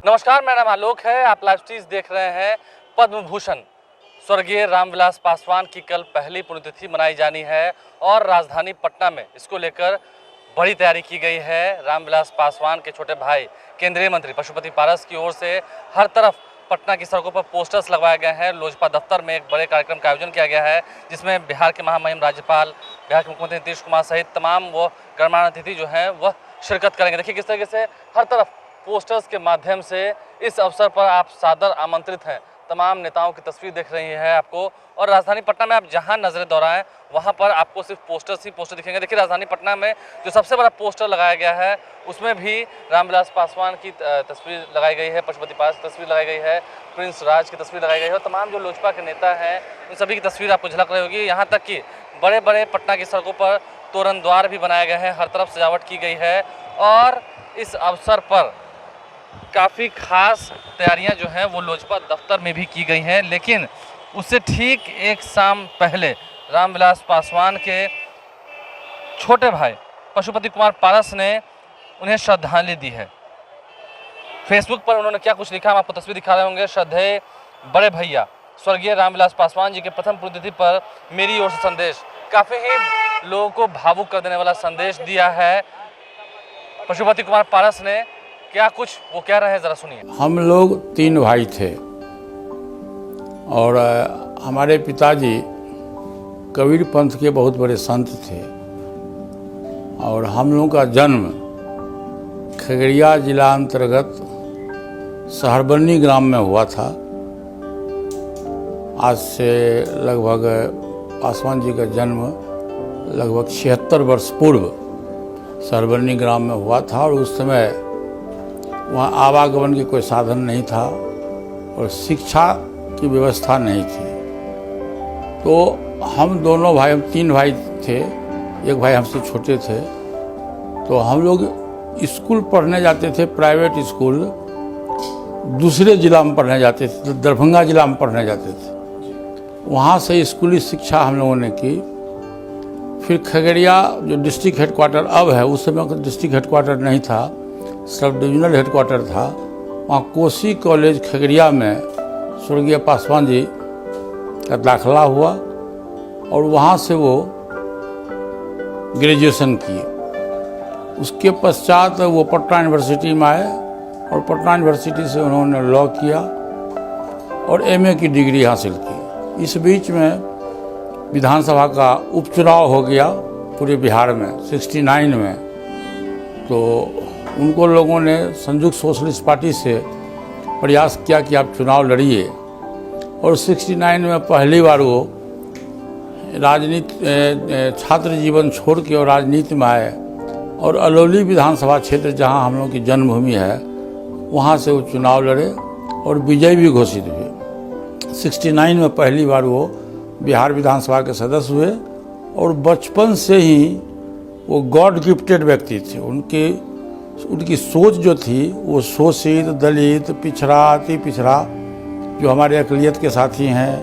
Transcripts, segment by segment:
नमस्कार, मेरा नाम आलोक है। आप लाइव स्ट्रीज देख रहे हैं। पद्म भूषण स्वर्गीय रामविलास पासवान की कल पहली पुण्यतिथि मनाई जानी है और राजधानी पटना में इसको लेकर बड़ी तैयारी की गई है। रामविलास पासवान के छोटे भाई केंद्रीय मंत्री पशुपति पारस की ओर से हर तरफ पटना की सड़कों पर पोस्टर्स लगवाए गए हैं। लोजपा दफ्तर में एक बड़े कार्यक्रम का आयोजन किया गया है, जिसमें बिहार के महामहिम राज्यपाल, बिहार के मुख्यमंत्री नीतीश कुमार सहित तमाम वो गणमान्य अतिथि जो हैं वह शिरकत करेंगे। देखिए किस तरीके से हर तरफ पोस्टर्स के माध्यम से इस अवसर पर आप सादर आमंत्रित हैं। तमाम नेताओं की तस्वीर दिख रही है आपको, और राजधानी पटना में आप जहां नजरें दौड़ाएं वहां पर आपको सिर्फ पोस्टर्स ही पोस्टर दिखेंगे। देखिए राजधानी पटना में जो सबसे बड़ा पोस्टर लगाया गया है उसमें भी रामविलास पासवान की तस्वीर लगाई गई है, पशुपति पारस की तस्वीर लगाई गई है, प्रिंस राज की तस्वीर लगाई गई है और तमाम जो लोजपा के नेता हैं उन सभी की तस्वीर आपको झलक रही होगी। यहाँ तक कि बड़े बड़े पटना की सड़कों पर तोरण द्वार भी बनाए गए हैं, हर तरफ सजावट की गई है और इस अवसर पर काफ़ी खास तैयारियां जो हैं वो लोजपा दफ्तर में भी की गई हैं। लेकिन उससे ठीक एक शाम पहले रामविलास पासवान के छोटे भाई पशुपति कुमार पारस ने उन्हें श्रद्धांजलि दी है। फेसबुक पर उन्होंने क्या कुछ लिखा हम आपको तस्वीर दिखा रहे होंगे। श्रद्धेय बड़े भैया स्वर्गीय रामविलास पासवान जी के प्रथम पुण्यतिथि पर मेरी ओर से संदेश। काफ़ी ही लोगों को भावुक कर देने वाला संदेश दिया है पशुपति कुमार पारस ने। क्या कुछ वो कह रहे हैं जरा सुनिए। हम लोग 3 भाई थे और हमारे पिताजी कबीर पंथ के बहुत बड़े संत थे और हम लोगों का जन्म खगड़िया जिला अंतर्गत सहरबन्नी ग्राम में हुआ था। आज से लगभग पासवान जी का जन्म लगभग 76 वर्ष पूर्व सहरबन्नी ग्राम में हुआ था और उस समय वहाँ आवागमन की कोई साधन नहीं था और शिक्षा की व्यवस्था नहीं थी। तो हम दोनों भाई, हम 3 भाई थे, एक भाई हमसे छोटे थे। तो हम लोग स्कूल पढ़ने जाते थे, प्राइवेट स्कूल दूसरे ज़िला में पढ़ने जाते थे, दरभंगा ज़िला में पढ़ने जाते थे। वहाँ से स्कूली शिक्षा हम लोगों ने की। फिर खगड़िया जो डिस्ट्रिक्ट हेडक्वार्टर अब है, उस समय डिस्ट्रिक्ट हेडक्वार्टर नहीं था, सब डिविजनल हेडक्वार्टर था। वहाँ कोसी कॉलेज खगड़िया में स्वर्गीय पासवान जी का दाखिला हुआ और वहाँ से वो ग्रेजुएशन किए। उसके पश्चात वो पटना यूनिवर्सिटी में आए और पटना यूनिवर्सिटी से उन्होंने लॉ किया और एमए की डिग्री हासिल की। इस बीच में विधानसभा का उपचुनाव हो गया पूरे बिहार में 69 में। तो उनको लोगों ने संयुक्त सोशलिस्ट पार्टी से प्रयास किया कि आप चुनाव लड़िए और 69 में पहली बार वो राजनीति छात्र जीवन छोड़ के और राजनीति में आए और अलौली विधानसभा क्षेत्र जहां हम लोग की जन्मभूमि है वहां से वो चुनाव लड़े और विजयी भी घोषित हुए। 69 में पहली बार वो बिहार विधानसभा के सदस्य हुए और बचपन से ही वो गॉड गिफ्टेड व्यक्ति थे। उनकी सोच जो थी वो शोषित, दलित, पिछड़ा, अति पिछड़ा, जो हमारे अक़लियत के साथी हैं,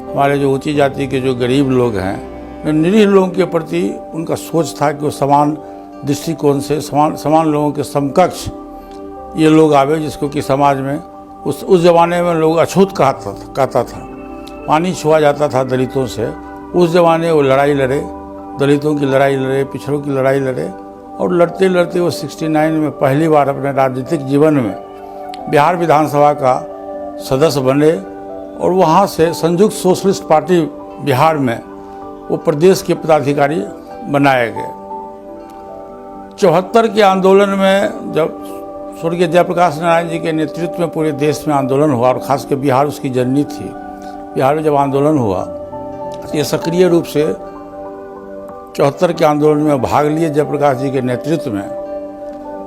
हमारे जो ऊंची जाति के जो गरीब लोग हैं, निरीह लोगों के प्रति उनका सोच था कि वो समान दृष्टिकोण से समान लोगों के समकक्ष ये लोग आवे, जिसको कि समाज में उस ज़माने में लोग अछूत कहता था, पानी छुआ जाता था दलितों से। उस ज़माने वो लड़ाई लड़े, दलितों की लड़ाई लड़े, पिछड़ों की लड़ाई लड़े और लड़ते लड़ते वो 69 में पहली बार अपने राजनीतिक जीवन में बिहार विधानसभा का सदस्य बने और वहाँ से संयुक्त सोशलिस्ट पार्टी बिहार में वो प्रदेश के पदाधिकारी बनाए गए। 74 के आंदोलन में जब स्वर्गीय जयप्रकाश नारायण जी के नेतृत्व में पूरे देश में आंदोलन हुआ और खासकर बिहार उसकी जननी थी, बिहार में जब आंदोलन हुआ तो ये सक्रिय रूप से 74 के आंदोलन में भाग लिए जयप्रकाश जी के नेतृत्व में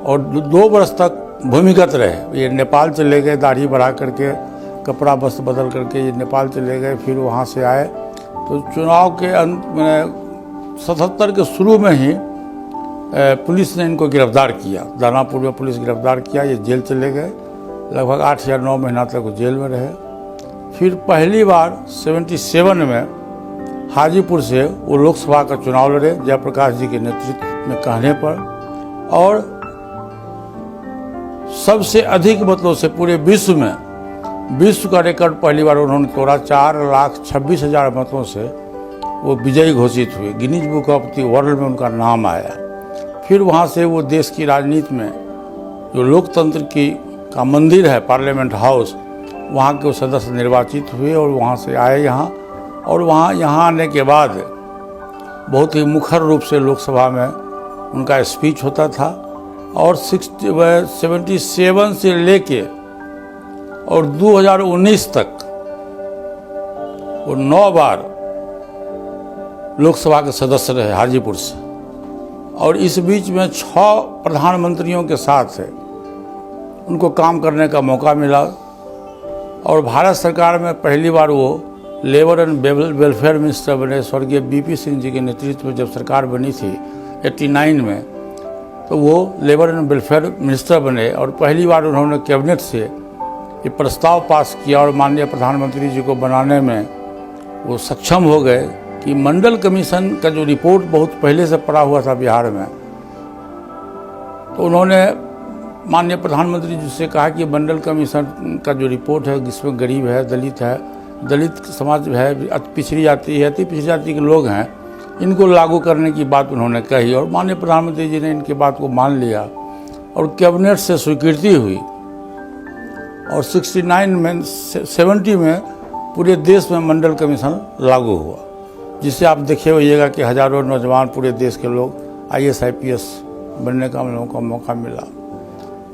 और 2 वर्ष तक भूमिगत रहे। ये नेपाल चले गए, दाढ़ी बढ़ा करके, कपड़ा वस्त्र बदल करके ये नेपाल चले गए, फिर वहाँ से आए। तो चुनाव के 77 के शुरू में ही पुलिस ने इनको गिरफ्तार किया, दानापुर में पुलिस गिरफ्तार किया, ये जेल चले गए। लगभग 8 या 9 महीना तक वो जेल में रहे। फिर पहली बार 77 में हाजीपुर से वो लोकसभा का चुनाव लड़े जयप्रकाश जी के नेतृत्व में कहने पर और सबसे अधिक मतों से पूरे विश्व का रिकॉर्ड पहली बार उन्होंने तोड़ा। 4,26,000 मतों से वो विजयी घोषित हुए। Guinness book of the world में उनका नाम आया। फिर वहाँ से वो देश की राजनीति में जो लोकतंत्र का मंदिर है पार्लियामेंट हाउस, वहाँ के सदस्य निर्वाचित हुए और वहाँ से आए यहाँ। और यहाँ आने के बाद बहुत ही मुखर रूप से लोकसभा में उनका स्पीच होता था। और 77 से लेके और 2019 तक वो 9 बार लोकसभा के सदस्य रहे हाजीपुर से। और इस बीच में 6 प्रधानमंत्रियों के साथ उनको काम करने का मौका मिला। और भारत सरकार में पहली बार वो लेबर एंड वेलफेयर मिनिस्टर बने। स्वर्गीय बीपी सिंह जी के नेतृत्व में जब सरकार बनी थी 89 में, तो वो लेबर एंड वेलफेयर मिनिस्टर बने। और पहली बार उन्होंने कैबिनेट से ये प्रस्ताव पास किया और माननीय प्रधानमंत्री जी को बनाने में वो सक्षम हो गए कि मंडल कमीशन का जो रिपोर्ट बहुत पहले से पड़ा हुआ था बिहार में, तो उन्होंने माननीय प्रधानमंत्री जी से कहा कि मंडल कमीशन का जो रिपोर्ट है, जिसमें गरीब है, दलित समाज है, पिछड़ी जाति है, अति पिछड़ी जाति के लोग हैं, इनको लागू करने की बात उन्होंने कही। और माननीय प्रधानमंत्री जी ने इनकी बात को मान लिया और कैबिनेट से स्वीकृति हुई। और 70 में पूरे देश में मंडल कमीशन लागू हुआ, जिससे आप देखे होइएगा कि हजारों नौजवान पूरे देश के लोग IAS IPS बनने का हम लोगों को मौका मिला।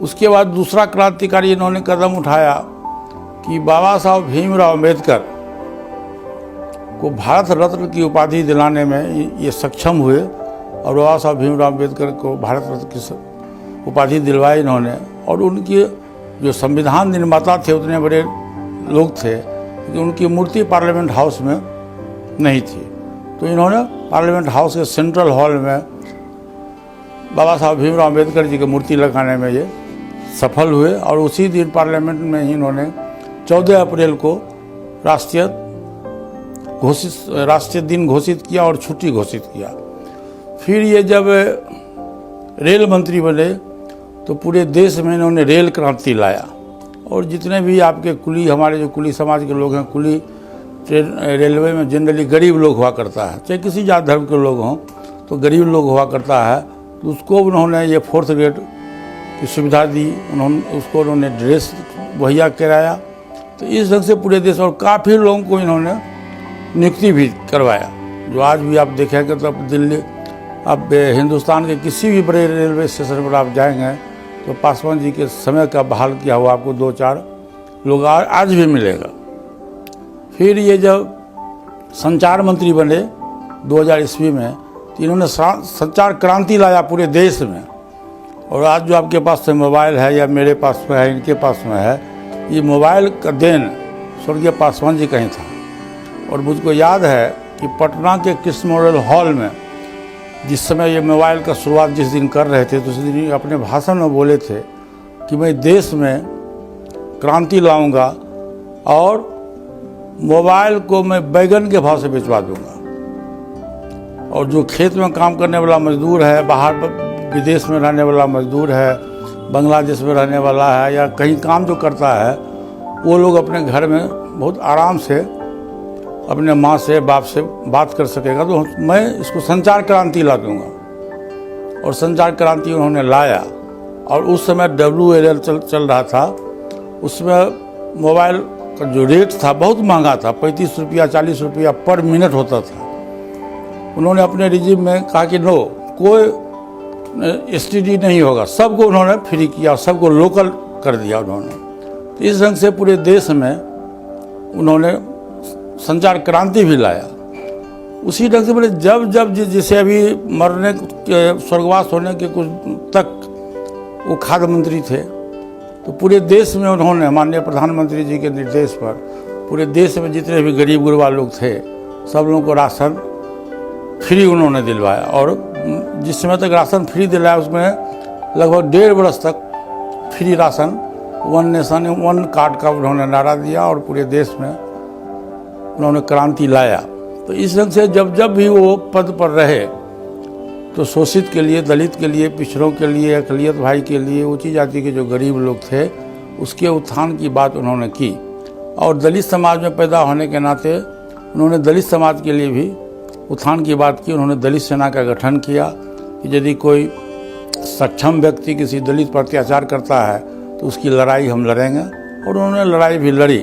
उसके बाद दूसरा क्रांतिकारी इन्होंने कदम उठाया कि बाबा साहब भीमराव अम्बेडकर को भारत रत्न की उपाधि दिलाने में ये सक्षम हुए। और बाबा साहब भीमराव अम्बेडकर को भारत रत्न की उपाधि दिलवाई इन्होंने। और उनके जो संविधान निर्माता थे उतने बड़े लोग थे कि उनकी मूर्ति पार्लियामेंट हाउस में नहीं थी, तो इन्होंने पार्लियामेंट हाउस के सेंट्रल हॉल में बाबा साहब भीमराव अम्बेडकर जी की मूर्ति लगाने में ये सफल हुए। और उसी दिन पार्लियामेंट में ही इन्होंने 14 अप्रैल को राष्ट्रीय दिन घोषित किया और छुट्टी घोषित किया। फिर ये जब रेल मंत्री बने तो पूरे देश में इन्होंने रेल क्रांति लाया। और जितने भी आपके कुली, हमारे जो कुली समाज के लोग हैं, कुली ट्रेन रेलवे में जनरली गरीब लोग हुआ करता है, चाहे किसी जात धर्म के लोग हों, तो गरीब लोग हुआ करता है, तो उसको उन्होंने ये 4th ग्रेड की सुविधा दी। उन्होंने ड्रेस मुहैया कराया। तो इस ढंग से पूरे देश और काफ़ी लोगों को इन्होंने नियुक्ति भी करवाया। जो आज भी आप देखेंगे तो दिल्ली, अब हिंदुस्तान के किसी भी बड़े रेलवे स्टेशन पर आप जाएंगे तो पासवान जी के समय का बहाल किया हुआ आपको 2-4 लोग आज भी मिलेगा। फिर ये जब संचार मंत्री बने 2000 ईस्वी में, तो इन्होंने संचार क्रांति लाया पूरे देश में। और आज जो आपके पास मोबाइल है या मेरे पास में है, इनके पास में है, ये मोबाइल का देन स्वर्गीय पासवान जी का ही था। और मुझको याद है कि पटना के कृष्ण मेमोरियल हॉल में जिस समय ये मोबाइल का शुरुआत जिस दिन कर रहे थे, तो उस दिन अपने भाषण में बोले थे कि मैं देश में क्रांति लाऊंगा और मोबाइल को मैं बैगन के भाव से बेचवा दूंगा। और जो खेत में काम करने वाला मजदूर है, बाहर विदेश में रहने वाला मजदूर है, बांग्लादेश में रहने वाला है, या कहीं काम जो करता है, वो लोग अपने घर में बहुत आराम से अपने माँ से, बाप से बात कर सकेगा। तो मैं इसको संचार क्रांति ला दूंगा। और संचार क्रांति उन्होंने लाया। और उस समय WLL चल रहा था। उसमें मोबाइल का जो रेट था बहुत महंगा था, 35 रुपया 40 रुपया पर मिनट होता था। उन्होंने अपने रिजिम में कहा कि नो, कोई STD नहीं होगा, सबको उन्होंने फ्री किया, सबको लोकल कर दिया उन्होंने। तो इस ढंग से पूरे देश में उन्होंने संचार क्रांति भी लाया। उसी ढंग से बोले जब जैसे अभी मरने के, स्वर्गवास होने के कुछ तक वो खाद्य मंत्री थे, तो पूरे देश में उन्होंने माननीय प्रधानमंत्री जी के निर्देश पर पूरे देश में जितने भी गरीब गुरबा लोग थे, सब लोगों को राशन फ्री उन्होंने दिलवाया। और जिस समय तक राशन फ्री दिलाया उसमें लगभग 1.5 वर्ष तक फ्री राशन, 1 नेशन 1 कार्ड का उन्होंने नारा दिया और पूरे देश में उन्होंने क्रांति लाया। तो इस ढंग से जब भी वो पद पर रहे तो शोषित के लिए, दलित के लिए, पिछड़ों के लिए, अकलियत भाई के लिए, ऊंची जाति के जो गरीब लोग थे उसके उत्थान की बात उन्होंने की। और दलित समाज में पैदा होने के नाते उन्होंने दलित समाज के लिए भी उत्थान की बात की। उन्होंने दलित सेना का गठन किया कि यदि कोई सक्षम व्यक्ति किसी दलित पर अत्याचार करता है तो उसकी लड़ाई हम लड़ेंगे। और उन्होंने लड़ाई भी लड़ी।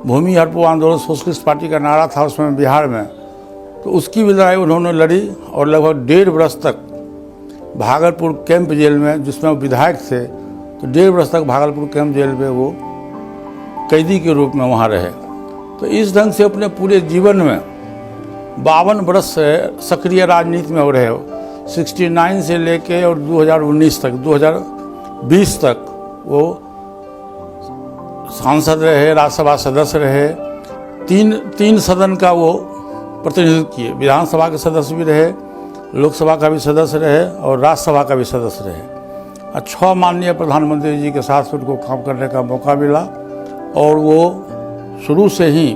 भूमि हड़पो आंदोलन सोशलिस्ट पार्टी का नारा था उसमें बिहार में, तो उसकी भी लड़ाई उन्होंने लड़ी। और लगभग 1.5 वर्ष तक भागलपुर कैंप जेल में, जिसमें वो विधायक थे, तो 1.5 वर्ष तक भागलपुर कैंप जेल में वो कैदी के रूप में वहाँ रहे। तो इस ढंग से अपने पूरे जीवन में 52 वर्ष से सक्रिय राजनीति में हो रहे हो। 69 से लेके और 2019 तक, 2020 तक वो सांसद रहे, राज्यसभा सदस्य रहे, तीन सदन का वो प्रतिनिधित्व किए। विधानसभा के सदस्य भी रहे, लोकसभा का भी सदस्य रहे और राज्यसभा का भी सदस्य रहे। और 6 माननीय प्रधानमंत्री जी के साथ उनको काम करने का मौका मिला। और वो शुरू से ही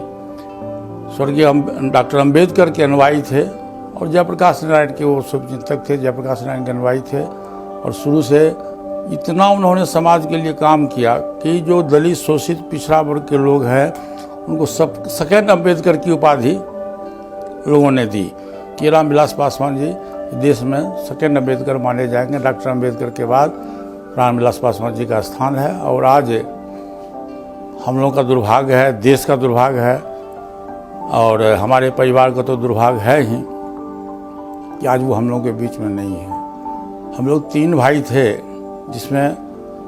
स्वर्गीय डॉक्टर अम्बेडकर के अनुयायी थे और जयप्रकाश नारायण के वो शुभचिंतक थे, जयप्रकाश नारायण के अनुयायी थे। और शुरू से इतना उन्होंने समाज के लिए काम किया कि जो दलित, शोषित, पिछड़ा वर्ग के लोग हैं उनको सेकेंड अम्बेडकर की उपाधि लोगों ने दी कि रामविलास पासवान जी देश में सेकेंड अम्बेडकर माने जाएंगे। डॉक्टर अम्बेडकर के बाद रामविलास पासवान जी का स्थान है। और आज हम लोगों का दुर्भाग्य है, देश का दुर्भाग्य है और हमारे परिवार का तो दुर्भाग्य है ही कि आज वो हम लोगों के बीच में नहीं है। हम लोग 3 भाई थे, जिसमें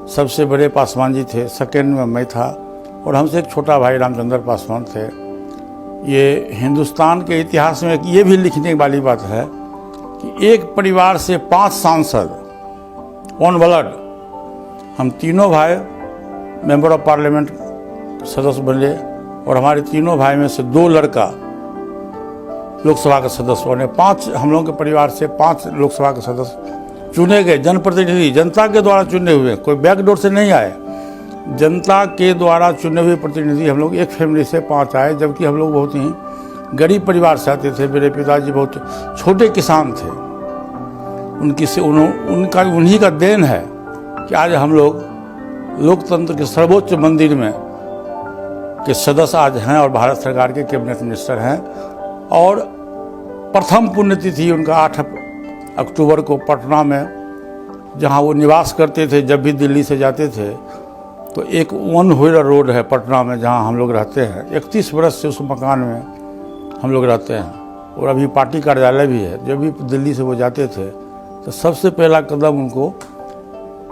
सबसे बड़े पासवान जी थे, सेकेंड में मैं था और हमसे एक छोटा भाई रामचंद्र पासवान थे। ये हिंदुस्तान के इतिहास में ये भी लिखने वाली बात है कि एक परिवार से 5 सांसद, ऑन ब्लड, हम तीनों भाई मेंबर ऑफ पार्लियामेंट सदस्य बने और हमारे तीनों भाई में से 2 लड़का लोकसभा के सदस्य बने। 5 हम लोगों के परिवार से 5 लोकसभा के सदस्य चुने गए, जनप्रतिनिधि, जनता के द्वारा चुने हुए, कोई बैकडोर से नहीं आए, जनता के द्वारा चुने हुए प्रतिनिधि हम लोग एक फैमिली से 5 आए। जबकि हम लोग बहुत ही गरीब परिवार से आते थे। मेरे पिताजी बहुत छोटे किसान थे। उन्हीं का देन है कि आज हम लोग लोकतंत्र के सर्वोच्च मंदिर में के सदस्य आज हैं और भारत सरकार के कैबिनेट मिनिस्टर हैं। और प्रथम पुण्यतिथि उनका 8 अक्टूबर को पटना में, जहां वो निवास करते थे, जब भी दिल्ली से जाते थे, तो एक 1 व्हीलर रोड है पटना में जहां हम लोग रहते हैं। 31 वर्ष से उस मकान में हम लोग रहते हैं और अभी पार्टी कार्यालय भी है। जब भी दिल्ली से वो जाते थे तो सबसे पहला कदम उनको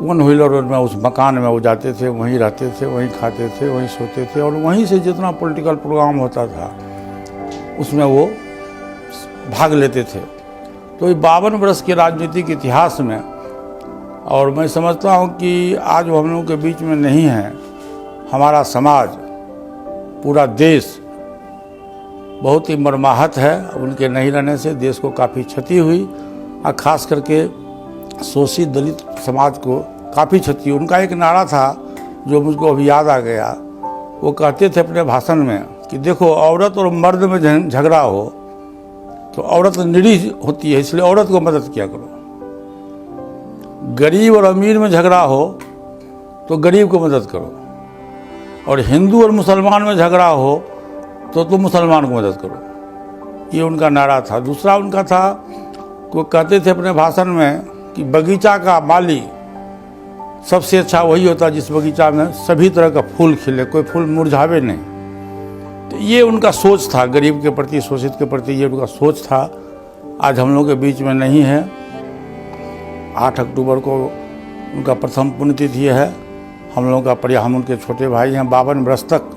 1 व्हीलर रोड में, उस मकान में वो जाते थे, वहीं रहते थे, वहीं खाते थे, वहीं सोते थे और वहीं से जितना पॉलिटिकल प्रोग्राम होता था उसमें वो भाग लेते थे। तो ये 52 वर्ष के राजनीतिक इतिहास में, और मैं समझता हूँ कि आज वो हम लोगों के बीच में नहीं है। हमारा समाज, पूरा देश बहुत ही मर्माहत है। उनके नहीं रहने से देश को काफ़ी क्षति हुई और ख़ास करके शोषित दलित समाज को काफ़ी क्षति हुई। उनका एक नारा था जो मुझको अभी याद आ गया। वो कहते थे अपने भाषण में कि देखो, औरत और मर्द में झगड़ा हो तो औरत निरीह होती है, इसलिए औरत को मदद किया करो। गरीब और अमीर में झगड़ा हो तो गरीब को मदद करो, और हिंदू और मुसलमान में झगड़ा हो तो तुम मुसलमान को मदद करो। ये उनका नारा था। दूसरा उनका था, वो कहते थे अपने भाषण में कि बगीचा का माली सबसे अच्छा वही होता है जिस बगीचा में सभी तरह का फूल खिले, कोई फूल मुरझावे नहीं। तो ये उनका सोच था, गरीब के प्रति, शोषित के प्रति ये उनका सोच था। आज हम लोग के बीच में नहीं है। 8 अक्टूबर को उनका प्रथम पुण्यतिथि है। हम लोगों का हम उनके छोटे भाई हैं। 52 वर्ष तक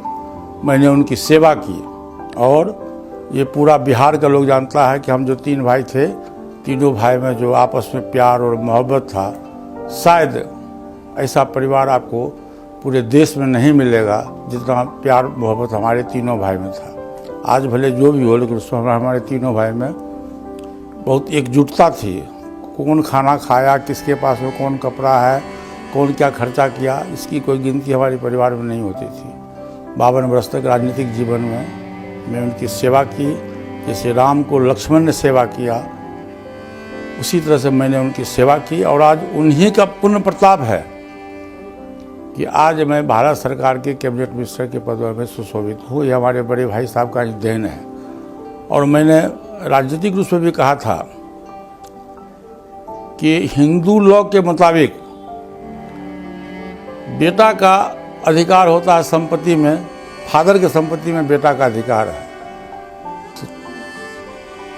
मैंने उनकी सेवा की और ये पूरा बिहार का लोग जानता है कि हम जो 3 भाई थे, तीनों भाई में जो आपस में प्यार और मोहब्बत था, शायद ऐसा परिवार आपको पूरे देश में नहीं मिलेगा जितना प्यार मोहब्बत हमारे तीनों भाई में था। आज भले जो भी हो, लेकिन उसमें हमारे तीनों भाई में बहुत एकजुटता थी। कौन खाना खाया, किसके पास में कौन कपड़ा है, कौन क्या खर्चा किया, इसकी कोई गिनती हमारे परिवार में नहीं होती थी। 52 वर्ष तक राजनीतिक जीवन में मैं उनकी सेवा की, जैसे राम को लक्ष्मण ने सेवा किया, उसी तरह से मैंने उनकी सेवा की और आज उन्हीं का पुण्य प्रताप है कि आज मैं भारत सरकार के कैबिनेट मिनिस्टर के पद में सुशोभित हूँ। ये हमारे बड़े भाई साहब का देन है। और मैंने राजनीतिक रूप से भी कहा था कि हिंदू लॉ के मुताबिक बेटा का अधिकार होता है संपत्ति में, फादर की संपत्ति में बेटा का अधिकार है,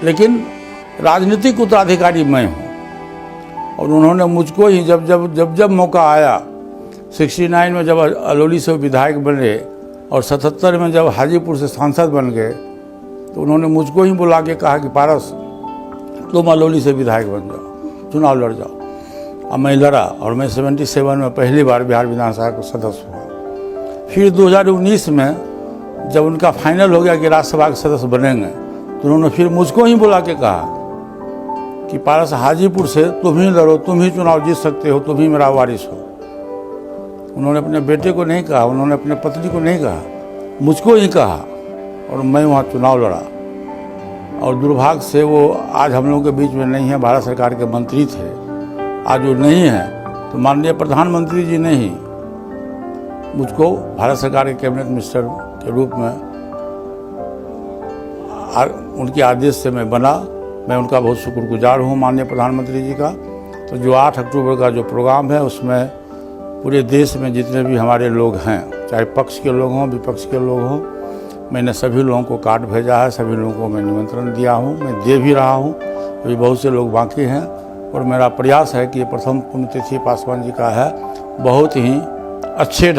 लेकिन राजनीतिक उत्तराधिकारी मैं हूँ। और उन्होंने मुझको ही जब मौका आया, 69 में जब अलौली से विधायक बने और 77 में जब हाजीपुर से सांसद बन गए, तो उन्होंने मुझको ही बुला के कहा कि पारस तुम अलौली से विधायक बन जाओ, चुनाव लड़ जाओ। अब मैं लड़ा और मैं 77 में पहली बार बिहार विधानसभा का सदस्य हुआ। फिर 2019 में जब उनका फाइनल हो गया कि राज्यसभा के सदस्य बनेंगे, तो उन्होंने फिर मुझको ही बुला के कहा कि पारस हाजीपुर से तुम ही लड़ो, तुम ही चुनाव जीत सकते हो, तुम ही मेरा वारिस हो। उन्होंने अपने बेटे को नहीं कहा, उन्होंने अपने पत्नी को नहीं कहा, मुझको ही कहा और मैं वहाँ चुनाव लड़ा। और दुर्भाग्य से वो आज हम लोगों के बीच में नहीं है। भारत सरकार के मंत्री थे, आज वो नहीं है, तो माननीय प्रधानमंत्री जी ने ही मुझको भारत सरकार के कैबिनेट मिनिस्टर के रूप में उनके आदेश से मैं बना। मैं उनका बहुत शुक्रगुजार हूँ माननीय प्रधानमंत्री जी का। तो जो 8 अक्टूबर का जो प्रोग्राम है, उसमें पूरे देश में जितने भी हमारे लोग हैं, चाहे पक्ष के लोग हों विपक्ष के लोग हों, मैंने सभी लोगों को कार्ड भेजा है, सभी लोगों को मैं निमंत्रण दिया हूँ, मैं दे भी रहा हूँ। अभी बहुत से लोग बाकी हैं और मेरा प्रयास है कि प्रथम पुण्यतिथि पासवान जी का है, बहुत ही अच्छे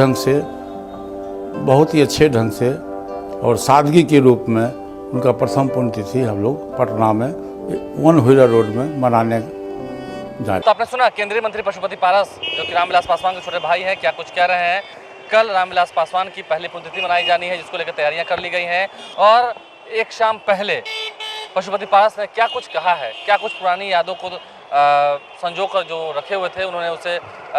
ढंग से और सादगी के रूप में उनका प्रथम पुण्यतिथि हम लोग पटना में 1 व्हीलर रोड में मनाने जाए। तो आपने सुना केंद्रीय मंत्री पशुपति पारस जो कि रामविलास पासवान के छोटे भाई हैं, क्या कुछ कह रहे हैं। कल रामविलास पासवान की पहली पुण्यतिथि मनाई जानी है, जिसको लेकर तैयारियां कर ली गई हैं। और एक शाम पहले पशुपति पारस ने क्या कुछ कहा है, क्या कुछ पुरानी यादों को संजो कर जो रखे हुए थे, उन्होंने उसे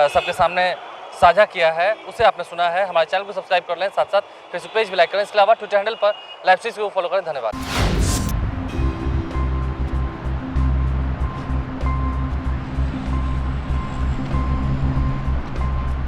सबके सामने साझा किया है, उसे आपने सुना है। हमारे चैनल को सब्सक्राइब कर लें, साथ साथ फेसबुक पेज भी लाइक करें। इसके अलावा ट्विटर हैंडल पर लाइव स्ट्रीम को फॉलो करें। धन्यवाद।